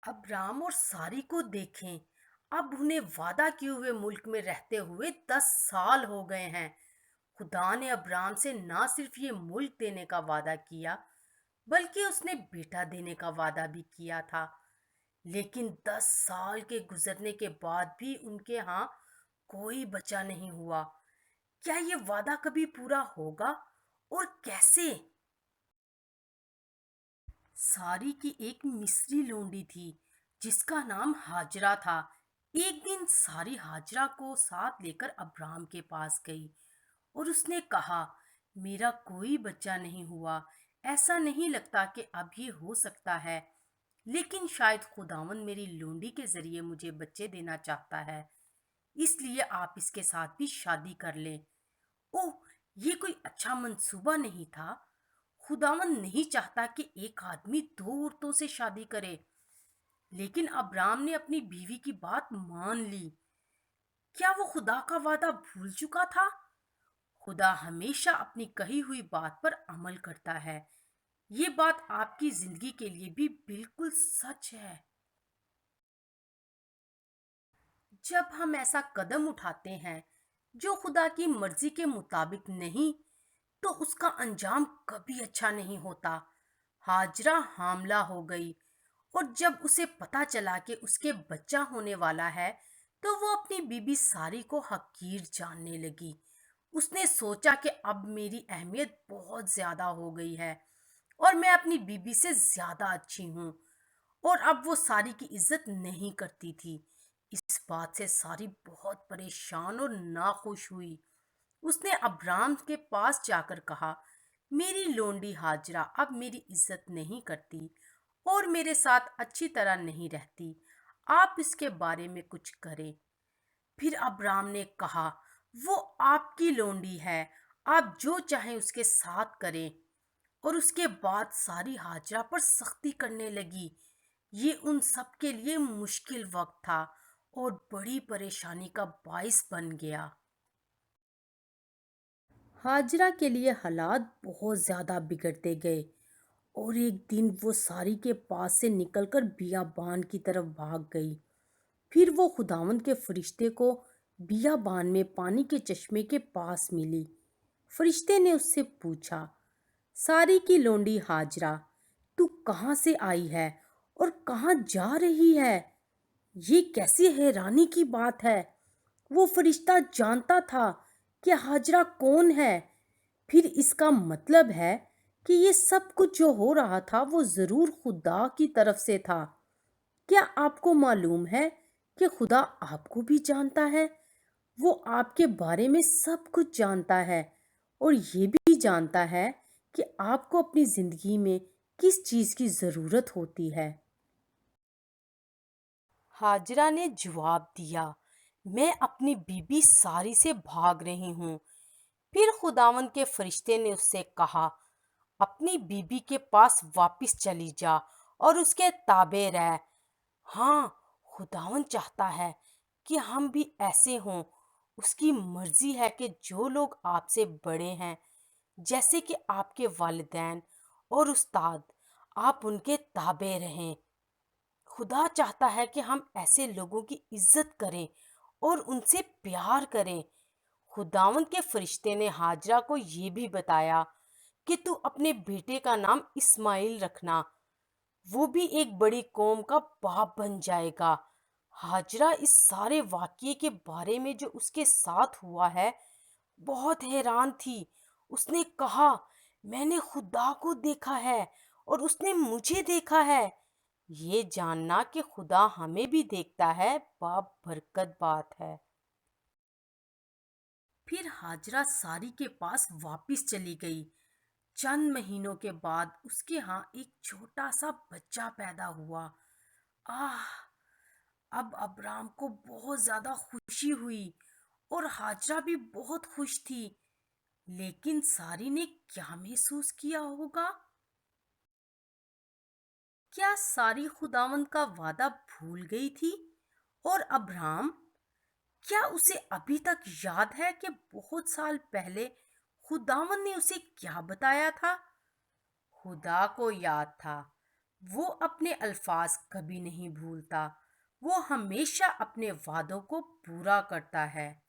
अब राम और सारी को देखें। अब उन्हें वादा किए हुए मुल्क में रहते हुए 10 साल हो गए हैं। खुदा ने अब्राम से ना सिर्फ ये मुल्क देने का वादा किया, बल्कि उसने बेटा देने का वादा भी किया था। लेकिन 10 साल के गुजरने के बाद भी उनके यहाँ कोई बच्चा नहीं हुआ। क्या ये वादा कभी पूरा होगा, और कैसे? सारी की एक मिस्री लोंडी थी जिसका नाम हाजरा था। एक दिन सारी हाजरा को साथ लेकर अब्राम के पास गई और उसने कहा, मेरा कोई बच्चा नहीं हुआ। ऐसा नहीं लगता कि अब ये हो सकता है, लेकिन शायद खुदावन मेरी लोंडी के जरिए मुझे बच्चे देना चाहता है, इसलिए आप इसके साथ भी शादी कर लें। ओह, ये कोई अच्छा मंसूबा नहीं था। खुदावन नहीं चाहता कि एक आदमी दो औरतों से शादी करे। लेकिन अब्राम ने अपनी बीवी की बात मान ली। क्या वो खुदा का वादा भूल चुका था? खुदा हमेशा अपनी कही हुई बात पर अमल करता है। ये बात आपकी जिंदगी के लिए भी बिल्कुल सच है। जब हम ऐसा कदम उठाते हैं जो खुदा की मर्जी के मुताबिक नहीं, तो उसका अंजाम कभी अच्छा नहीं होता। हाजरा हामला हो गई, और जब उसे पता चला कि उसके बच्चा होने वाला है, तो वो अपनी बीबी सारी को हकीर जानने लगी। उसने सोचा कि अब मेरी अहमियत बहुत ज्यादा हो गई है और मैं अपनी बीबी से ज्यादा अच्छी हूँ, और अब वो सारी की इज्जत नहीं करती थी। इस बात से सारी बहुत परेशान और नाखुश हुई। उसने अब्राम के पास जाकर कहा, मेरी लोंडी हाजरा अब मेरी इज्जत नहीं करती और मेरे साथ अच्छी तरह नहीं रहती। आप इसके बारे में कुछ करें। फिर अब्राम ने कहा, वो आपकी लोंडी है, आप जो चाहें उसके साथ करें। और उसके बाद सारी हाजरा पर सख्ती करने लगी। ये उन सब के लिए मुश्किल वक्त था और बड़ी परेशानी का बाइस बन गया। हाजरा के लिए हालात बहुत ज़्यादा बिगड़ते गए, और एक दिन वो सारी के पास से निकलकर बियाबान की तरफ भाग गई। फिर वो खुदावंद के फरिश्ते को बियाबान में पानी के चश्मे के पास मिली। फरिश्ते ने उससे पूछा, सारी की लोंडी हाजरा, तू कहाँ से आई है और कहाँ जा रही है? ये कैसी हैरानी की बात है। वो फरिश्ता जानता था कि हाजरा कौन है। फिर इसका मतलब है कि ये सब कुछ जो हो रहा था वो जरूर खुदा की तरफ से था। क्या आपको मालूम है कि खुदा आपको भी जानता है? वो आपके बारे में सब कुछ जानता है, और ये भी जानता है कि आपको अपनी जिंदगी में किस चीज की जरूरत होती है। हाजरा ने जवाब दिया, मैं अपनी बीबी सारी से भाग रही हूँ। फिर खुदावंद के फरिश्ते ने उससे कहा, अपनी बीबी के पास वापस चली जा और उसके ताबे रह। हाँ, खुदावंद चाहता है कि हम भी ऐसे हों। उसकी मर्जी है कि जो लोग आपसे बड़े हैं, जैसे कि आपके वालिदैन और उस्ताद, आप उनके ताबे रहें। खुदा चाहता है कि हम ऐसे लोगों की इज्जत करें और उनसे प्यार करें। खुदावंद के फरिश्ते ने हाजरा को ये भी बताया कि तू अपने बेटे का नाम इस्माइल रखना, वो भी एक बड़ी कौम का बाप बन जाएगा। हाजरा इस सारे वाक़ये के बारे में जो उसके साथ हुआ है बहुत हैरान थी। उसने कहा, मैंने खुदा को देखा है और उसने मुझे देखा है। ये जानना कि खुदा हमें भी देखता है, बाप बरकत बात है। फिर हाजरा सारी के पास वापस चली गई। चंद महीनों के बाद उसके यहाँ एक छोटा सा बच्चा पैदा हुआ। आह, अब अब्राम को बहुत ज्यादा खुशी हुई और हाजरा भी बहुत खुश थी। लेकिन सारी ने क्या महसूस किया होगा? क्या सारी खुदावंद का वादा भूल गई थी? और अब्राम, क्या उसे अभी तक याद है कि बहुत साल पहले खुदावंद ने उसे क्या बताया था? खुदा को याद था। وہ اپنے الفاظ کبھی نہیں بھولتا، وہ ہمیشہ اپنے وعدوں کو پورا کرتا ہے۔